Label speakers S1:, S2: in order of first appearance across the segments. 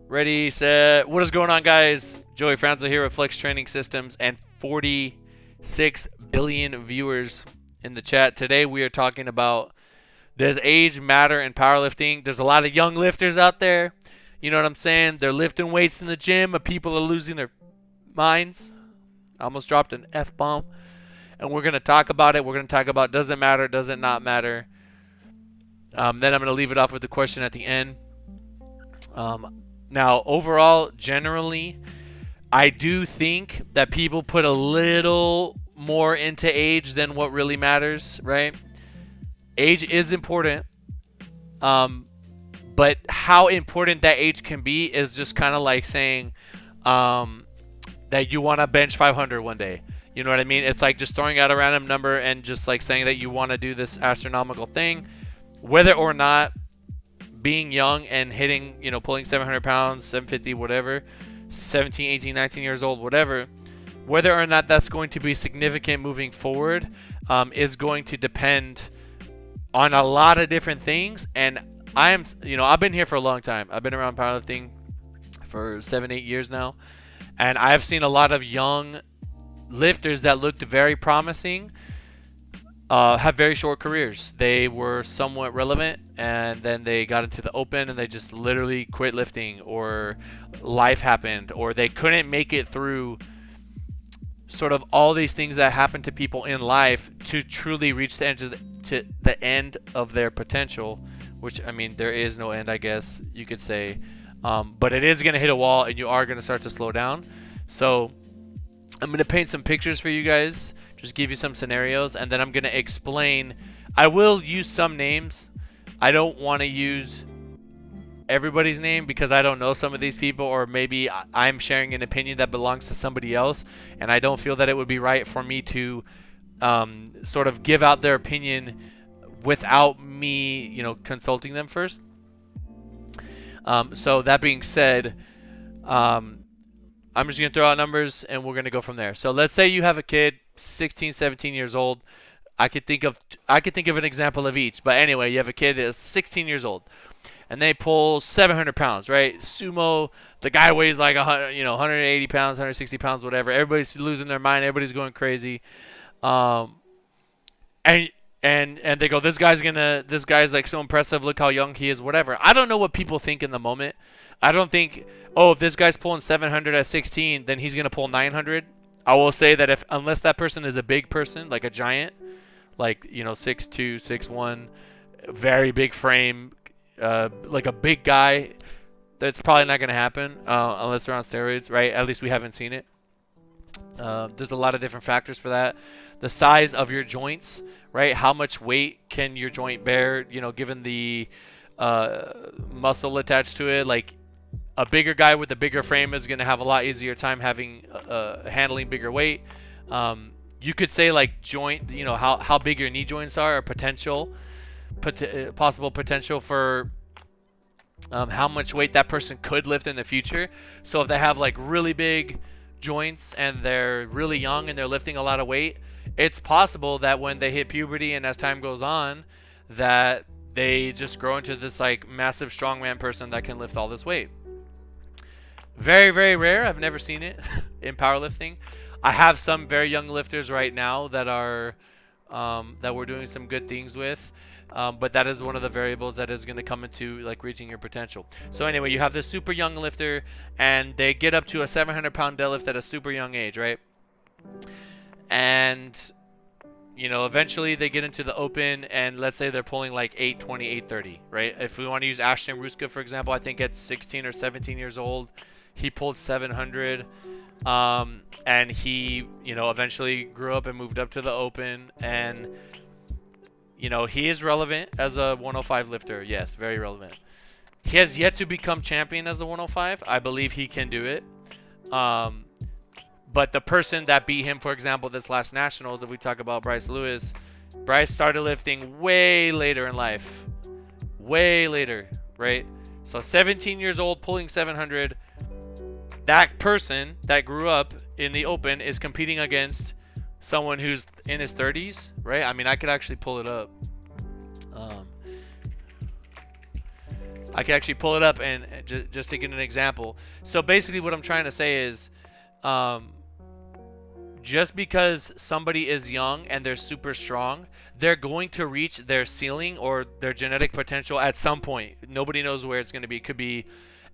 S1: Ready, set. What is going on, guys? Joey Franzo here with Flex Training Systems and 46 billion viewers in the chat. Today we are talking about, does age matter in powerlifting? There's a lot of young lifters out there. You know what I'm saying? They're lifting weights in the gym, but people are losing their minds. I almost dropped an F-bomb. And we're going to talk about it. We're going to talk about, does it matter, does it not matter? Then I'm going to leave it off with the question at the end. Now, overall, generally, I do think that people put a little more into age than what really matters, right? Age is important, but how important that age can be is just kind of like saying that you want to bench 500 one day. You know what I mean? It's like just throwing out a random number and just like saying that you want to do this astronomical thing, whether or not being young and hitting, pulling 700 pounds, 750, whatever, 17, 18, 19 years old, whatever, whether or not that's going to be significant moving forward is going to depend on a lot of different things. And I've been here for a long time. I've been around powerlifting for 7-8 years now. And I've seen a lot of young lifters that looked very promising have very short careers. They were somewhat relevant, and then they got into the open and they just literally quit lifting, or life happened, or they couldn't make it through sort of all these things that happen to people in life to truly reach the end of their potential, which, I mean, there is no end, I guess you could say. But it is going to hit a wall and you are going to start to slow down. So I'm going to paint some pictures for you guys, just give you some scenarios, and then I'm going to explain. I will use some names. I don't want to use everybody's name because I don't know some of these people, or maybe I'm sharing an opinion that belongs to somebody else, and I don't feel that it would be right for me to sort of give out their opinion without me, consulting them first. So that being said, I'm just going to throw out numbers and we're going to go from there. So let's say you have a kid, 16, 17 years old. I could think of an example of each. But anyway, you have a kid that's 16 years old and they pull 700 pounds, right? Sumo, the guy weighs like 180 pounds, 160 pounds, whatever. Everybody's losing their mind. Everybody's going crazy. Um, and they go, this guy's like so impressive. Look how young he is, whatever. I don't know what people think in the moment. I don't think, oh, if this guy's pulling 700 at 16, then he's going to pull 900. I will say that unless that person is a big person, like a giant, like, 6'2", 6'1", very big frame, like a big guy, that's probably not going to happen unless they're on steroids, right? At least we haven't seen it. There's a lot of different factors for that. The size of your joints, right? How much weight can your joint bear, given the muscle attached to it? Like, a bigger guy with a bigger frame is going to have a lot easier time handling bigger weight. You could say like joint, how big your knee joints are, or possible potential for how much weight that person could lift in the future. So if they have like really big joints and they're really young and they're lifting a lot of weight, it's possible that when they hit puberty and as time goes on, that they just grow into this like massive strongman person that can lift all this weight. Very, very rare. I've never seen it in powerlifting. I have some very young lifters right now that are that we're doing some good things with, but that is one of the variables that is going to come into like reaching your potential. So anyway, you have this super young lifter, and they get up to a 700-pound deadlift at a super young age, right? And eventually they get into the open, and let's say they're pulling like 820, 830, right? If we want to use Ashton Ruska, for example, I think at 16 or 17 years old, he pulled 700, and he, eventually grew up and moved up to the open, and, he is relevant as a 105 lifter. Yes, very relevant. He has yet to become champion as a 105. I believe he can do it. But the person that beat him, for example, this last Nationals, if we talk about Bryce Lewis, Bryce started lifting way later in life. Way later, right? So 17 years old, pulling 700. That person that grew up in the open is competing against someone who's in his 30s, right? I mean, I could actually pull it up. I can actually pull it up and just to get an example. So basically, what I'm trying to say is, um, just because somebody is young and they're super strong, they're going to reach their ceiling or their genetic potential at some point. Nobody knows where it's going to be. It could be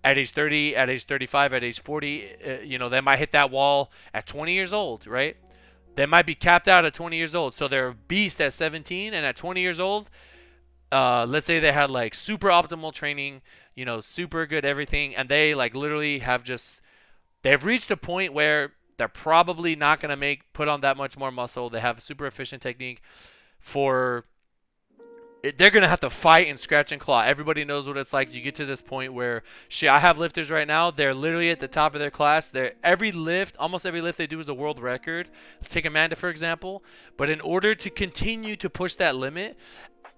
S1: at age 30, at age 35, at age 40. They might hit that wall at 20 years old, right? They might be capped out at 20 years old. So they're a beast at 17, and at 20 years old, let's say they had like super optimal training, super good everything, and they like literally they've reached a point where they're probably not going to put on that much more muscle. They have a super efficient technique they're going to have to fight and scratch and claw. Everybody knows what it's like. You get to this point where, shit, I have lifters right now. They're literally at the top of their class. Almost every lift they do is a world record. Let's take Amanda, for example. But in order to continue to push that limit,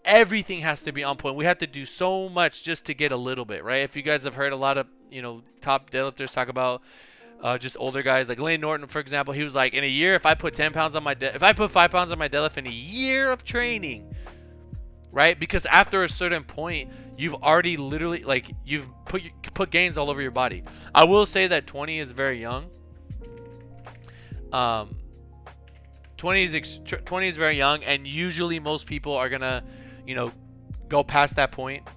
S1: everything has to be on point. We have to do so much just to get a little bit, right? If you guys have heard a lot of, top deadlifters talk about just older guys like Lane Norton, for example, he was like, in a year, if I put 10 pounds on if I put 5 pounds on my deadlift in a year of training, right? Because after a certain point, you've already literally you've put gains all over your body. I will say that 20 is very young. 20 is very young, and usually most people are gonna, go past that point.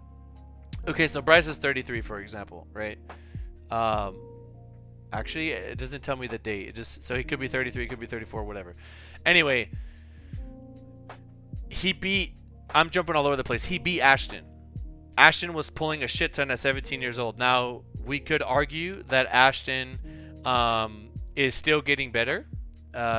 S1: Okay, so Bryce is 33, for example, right? Actually, it doesn't tell me the date. So he could be 33, could be 34, whatever. Anyway, I'm jumping all over the place. He beat Ashton. Ashton was pulling a shit ton at 17 years old. Now, we could argue that Ashton is still getting better.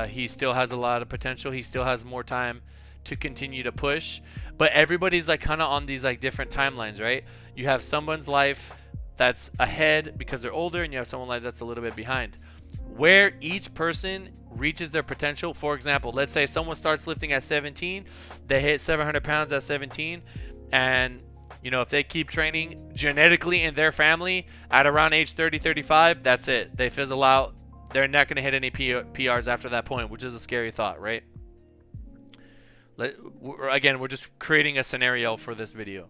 S1: He still has a lot of potential. He still has more time to continue to push. But everybody's kind of on these different timelines, right? You have someone's life that's ahead because they're older, and you have someone's life that's a little bit behind. Where each person reaches their potential, for example, let's say someone starts lifting at 17, they hit 700 pounds at 17, and if they keep training genetically in their family at around age 30, 35, that's it. They fizzle out. They're not going to hit any PRs after that point, which is a scary thought, right? Again, we're just creating a scenario for this video.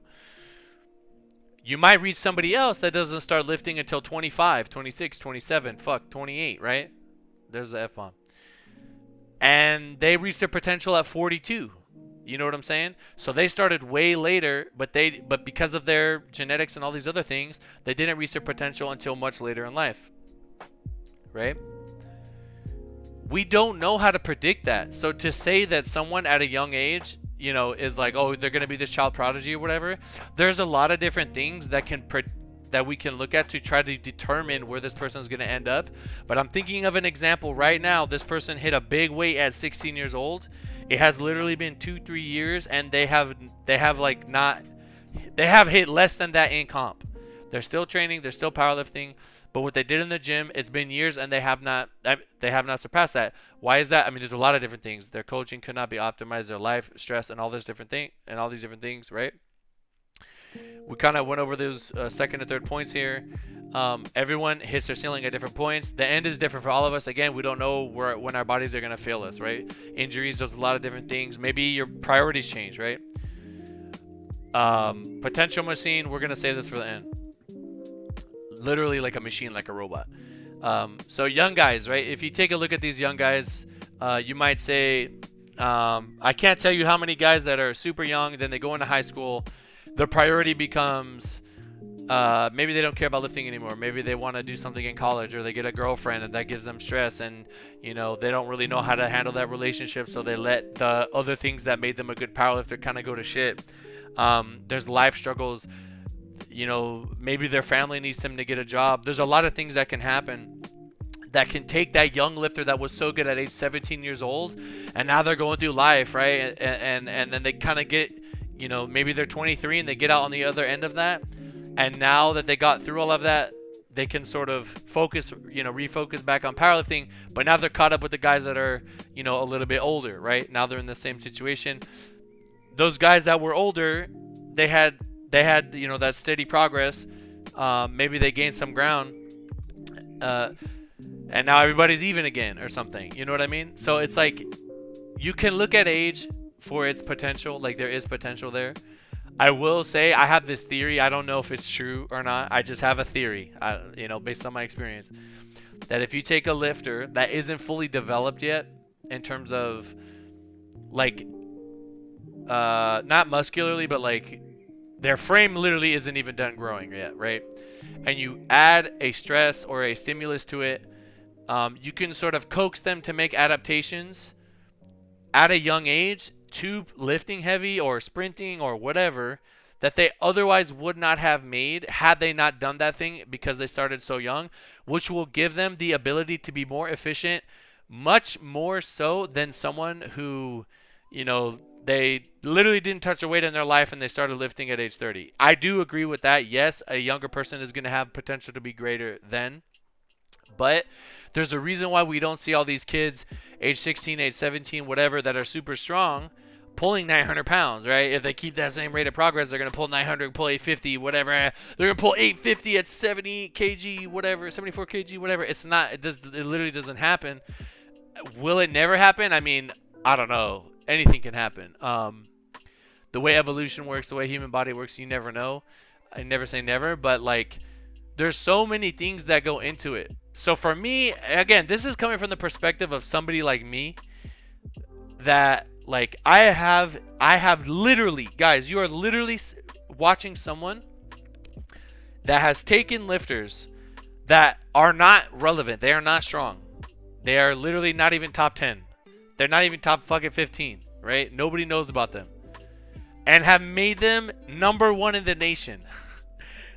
S1: You might reach somebody else that doesn't start lifting until 25, 26, 27, 28, right? There's the F-bomb. And they reached their potential at 42. You know what I'm saying? So they started way later, but because of their genetics and all these other things, they didn't reach their potential until much later in life. Right? We don't know how to predict that. So to say that someone at a young age, is like, oh, they're going to be this child prodigy or whatever, there's a lot of different things that we can look at to try to determine where this person is going to end up. But I'm thinking of an example right now. This person hit a big weight at 16 years old. It has literally been 2-3 years, and they have hit less than that in comp. They're still training, they're still powerlifting, but what they did in the gym, it's been years, and they have not surpassed that. Why is that? I mean, there's a lot of different things. Their coaching could not be optimized, their life, stress, and all these different things, right? We kind of went over those second and third points here. Everyone hits their ceiling at different points. The end is different for all of us. Again, we don't know when our bodies are going to fail us, right? Injuries, there's a lot of different things. Maybe your priorities change, right? Potential machine, we're going to save this for the end. Literally like a machine, like a robot. So young guys, right? If you take a look at these young guys, you might say, I can't tell you how many guys that are super young, then they go into high school, their priority becomes maybe they don't care about lifting anymore. Maybe they want to do something in college, or they get a girlfriend and that gives them stress, and they don't really know how to handle that relationship, so they let the other things that made them a good powerlifter kind of go to shit. There's life struggles. Maybe their family needs them to get a job. There's a lot of things that can happen that can take that young lifter that was so good at age 17 years old, and now they're going through life, right? And then they kind of get, maybe they're 23 and they get out on the other end of that. And now that they got through all of that, they can sort of refocus back on powerlifting. But now they're caught up with the guys that are, a little bit older, right? Now they're in the same situation. Those guys that were older, they had that steady progress. Maybe they gained some ground, and now everybody's even again or something. You know what I mean? So it's like you can look at age for its potential. Like there is potential there. I will say I have this theory. I don't know if it's true or not. I just have a theory, based on my experience, that if you take a lifter that isn't fully developed yet in terms of like not muscularly, but like their frame literally isn't even done growing yet, right? And you add a stress or a stimulus to it, you can sort of coax them to make adaptations at a young age to lifting heavy or sprinting or whatever that they otherwise would not have made had they not done that thing because they started so young, which will give them the ability to be more efficient, much more so than someone who, they literally didn't touch a weight in their life and they started lifting at age 30. I do agree with that. Yes, a younger person is going to have potential to be greater then. But there's a reason why we don't see all these kids, age 16, age 17, whatever, that are super strong, pulling 900 pounds, right? If they keep that same rate of progress, they're going to pull 900, pull 850, whatever. They're going to pull 850 at 70 kg, whatever, 74 kg, whatever. It's not, it literally doesn't happen. Will it never happen? I mean, I don't know. Anything can happen. The way evolution works, the way human body works, you never know. I never say never, but like, there's so many things that go into it. So for me, again, this is coming from the perspective of somebody like me that like I have literally, guys, you are literally watching someone that has taken lifters that are not relevant. They are not strong. They are literally not even top 10. They're not even top fucking 15, right? Nobody knows about them. And have made them number one in the nation.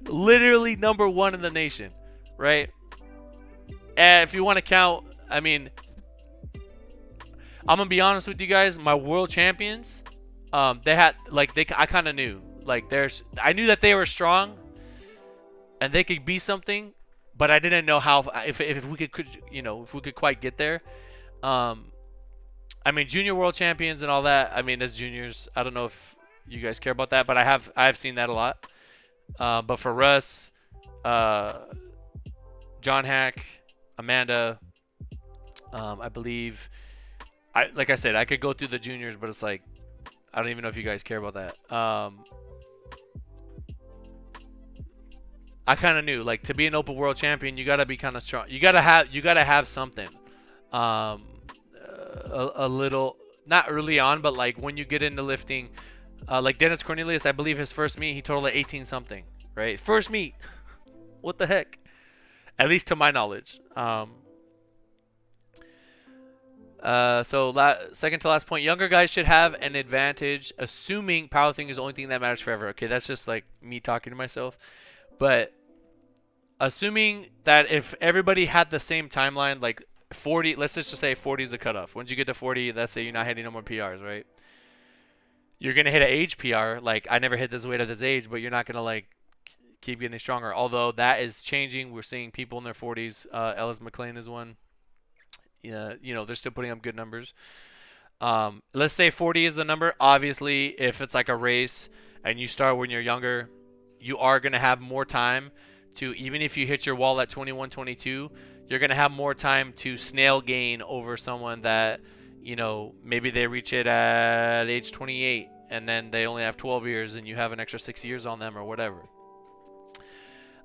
S1: Literally number one in the nation, right? And if you want to count, I mean, I'm gonna be honest with you guys. My world champions, they had I kind of knew I knew that they were strong, and they could be something, but I didn't know how if we could if we could quite get there. I mean, junior world champions and all that. I mean, as juniors, I don't know if you guys care about that, but I've seen that a lot. But for Russ, John Hack, Amanda, I believe, like I said, I could go through the juniors, but it's like, I don't even know if you guys care about that. I kind of knew, like, to be an open world champion, you gotta be kind of strong. You gotta have something. A little, not early on, but like when you get into lifting. Like Dennis Cornelius, I believe his first meet, he totaled at 18 something, right? First meet. What the heck? At least to my knowledge. Second to last point, younger guys should have an advantage, assuming powerlifting is the only thing that matters forever. Okay, that's just like me talking to myself. But assuming that if everybody had the same timeline, like 40, let's just say 40 is the cutoff. Once you get to 40, let's say you're not hitting no more PRs, right? You're going to hit an age PR. Like, I never hit this weight at this age, but you're not going to, like, keep getting stronger. Although that is changing. We're seeing people in their 40s. Ellis McLean is one. Yeah, they're still putting up good numbers. Let's say 40 is the number. Obviously, if it's like a race and you start when you're younger, you are going to have more time to, even if you hit your wall at 21, 22, you're going to have more time to snail gain over someone that – maybe they reach it at age 28 and then they only have 12 years and you have an extra 6 years on them or whatever.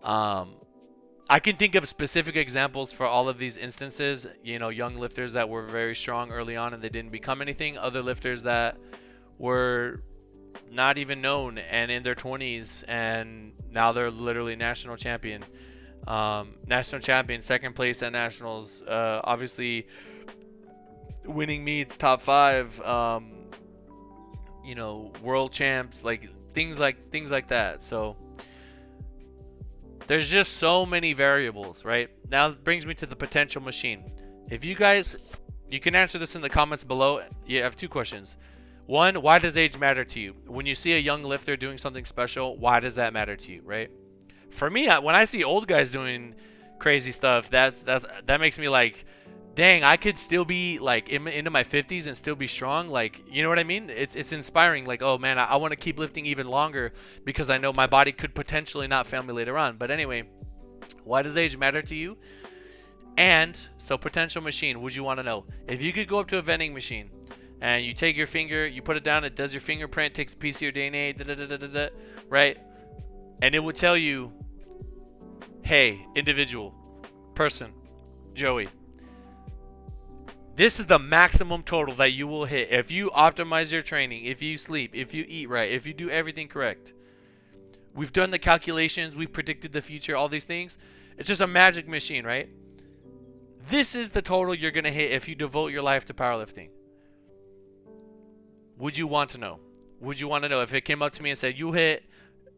S1: I can think of specific examples for all of these instances, young lifters that were very strong early on and they didn't become anything. Other lifters that were not even known and in their 20s and now they're literally national champion. Second place at nationals. Obviously, winning meets, top 5, world champs, like things like that. So there's just so many variables, right? Now it brings me to the potential machine. If you guys, you can answer this in the comments below. You have 2 questions. One, why does age matter to you? When you see a young lifter doing something special, why does that matter to you, right? For me, when I see old guys doing crazy stuff, that makes me like, dang, I could still be like into my 50s and still be strong. Like, you know what I mean? It's inspiring. Like, oh man, I want to keep lifting even longer because I know my body could potentially not fail me later on. But anyway, why does age matter to you? And so potential machine, would you want to know if you could go up to a vending machine and you take your finger, you put it down, it does your fingerprint, takes a piece of your DNA, right? And it will tell you, hey, individual, person, Joey, this is the maximum total that you will hit if you optimize your training, if you sleep, if you eat right, if you do everything correct. We've done the calculations, we've predicted the future, all these things. It's just a magic machine, right? This is the total you're going to hit if you devote your life to powerlifting. Would you want to know? Would you want to know if it came up to me and said, you hit,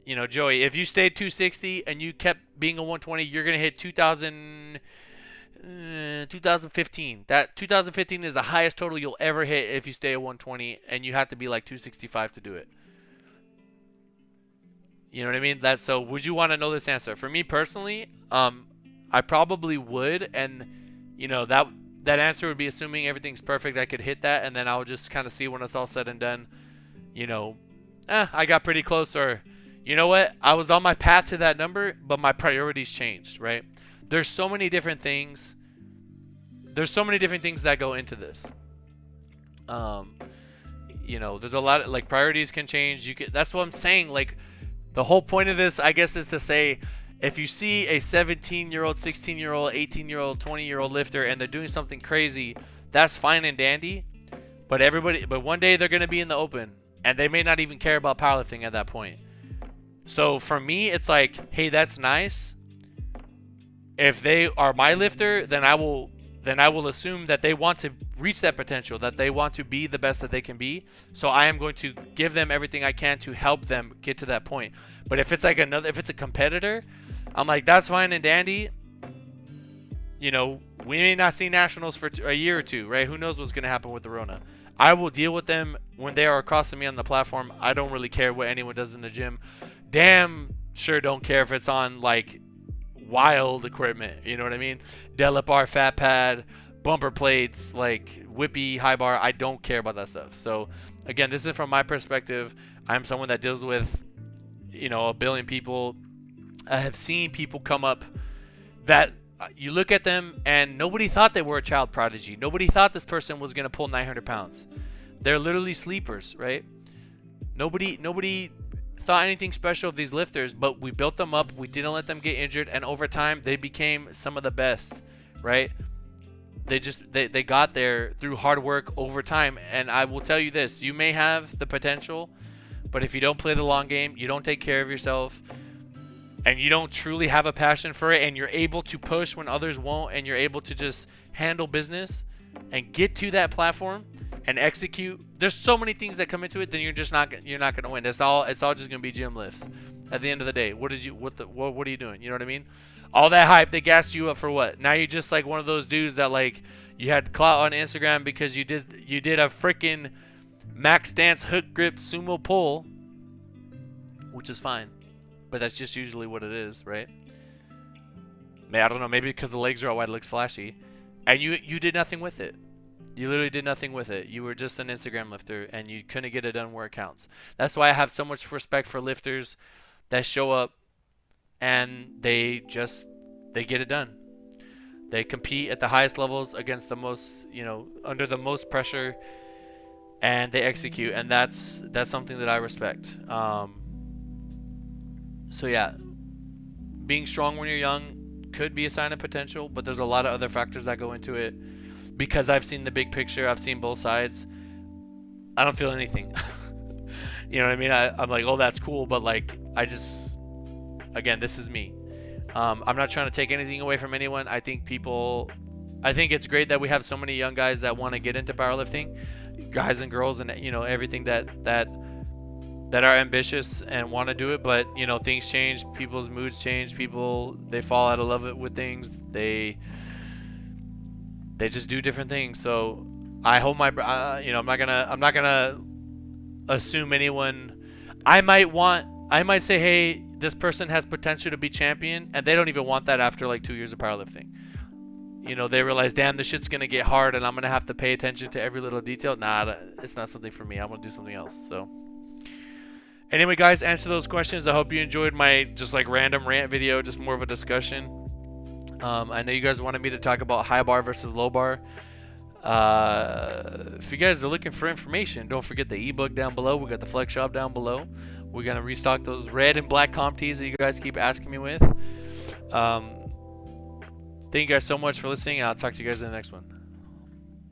S1: you know, Joey, if you stayed 260 and you kept being a 120, you're going to hit 2015. That 2015 is the highest total you'll ever hit if you stay at 120, and you have to be like 265 to do it. You know what I mean? That's so. Would you want to know this answer? For me personally, I probably would, and you know that answer would be assuming everything's perfect. I could hit that, and then I would just kind of see when it's all said and done. You know, I got pretty close, or you know what? I was on my path to that number, but my priorities changed. Right? There's so many different things. There's so many different things that go into this. You know, there's a lot of, like, priorities can change. You can. That's what I'm saying. Like, the whole point of this, I guess, is to say, if you see a 17-year-old, 16-year-old, 18-year-old, 20-year-old lifter, and they're doing something crazy, that's fine and dandy. But one day they're gonna be in the open, and they may not even care about powerlifting at that point. So for me, it's like, hey, that's nice. If they are my lifter, then I will assume that they want to reach that potential, that they want to be the best that they can be. So I am going to give them everything I can to help them get to that point. But if it's like if it's a competitor, I'm like, that's fine and dandy. You know, we may not see nationals for a year or two, right? Who knows what's going to happen with the Rona. I will deal with them when they are crossing me on the platform. I don't really care what anyone does in the gym. Damn sure don't care if it's on, like, wild equipment, you know what I mean? Delip bar, fat pad, bumper plates, like whippy, high bar. I don't care about that stuff. So again, this is from my perspective. I'm someone that deals with, you know, a billion people. I have seen people come up that you look at them and nobody thought they were a child prodigy. Nobody thought this person was going to pull 900 pounds. They're literally sleepers, right? Nobody thought anything special of these lifters, but we built them up. We didn't let them get injured, and over time they became some of the best, right? They got there through hard work over time. And I will tell you this, you may have the potential, but if you don't play the long game, you don't take care of yourself, and you don't truly have a passion for it, and you're able to push when others won't, and you're able to just handle business and get to that platform and execute, there's so many things that come into it, then you're not going to win. It's all just going to be gym lifts at the end of the day. What are you doing? You know what I mean? All that hype, they gassed you up for what? Now you're just like one of those dudes that, like, you had clout on Instagram because you did a freaking max stance hook grip sumo pull, which is fine, but that's just usually what it is, right? I don't know, maybe because the legs are all wide, it looks flashy, and you did nothing with it. You literally did nothing with it. You were just an Instagram lifter, and you couldn't get it done where it counts. That's why I have so much respect for lifters that show up and they get it done. They compete at the highest levels against the most, under the most pressure, and they execute, and that's something that I respect. So yeah, being strong when you're young could be a sign of potential, but there's a lot of other factors that go into it. Because I've seen the big picture, I've seen both sides, I don't feel anything. You know what I mean? I'm like, oh, that's cool, but like, again, this is me. I'm not trying to take anything away from anyone. I think it's great that we have so many young guys that want to get into powerlifting, guys and girls, and everything that are ambitious and want to do it. But things change, people's moods change, they fall out of love with things, they just do different things. So I hold my I'm not gonna assume anyone. I might say, hey, this person has potential to be champion, and they don't even want that after like 2 years of powerlifting. They realize, damn, this shit's gonna get hard, and I'm gonna have to pay attention to every little detail. Nah, it's not something for me. I'm gonna do something else. So anyway, guys, answer those questions. I hope you enjoyed my just like random rant video, just more of a discussion. I know you guys wanted me to talk about high bar versus low bar. If you guys are looking for information, don't forget the ebook down below. We got the flex shop down below. We're gonna restock those red and black comp tees that you guys keep asking me with. Thank you guys so much for listening, and I'll talk to you guys in the next one.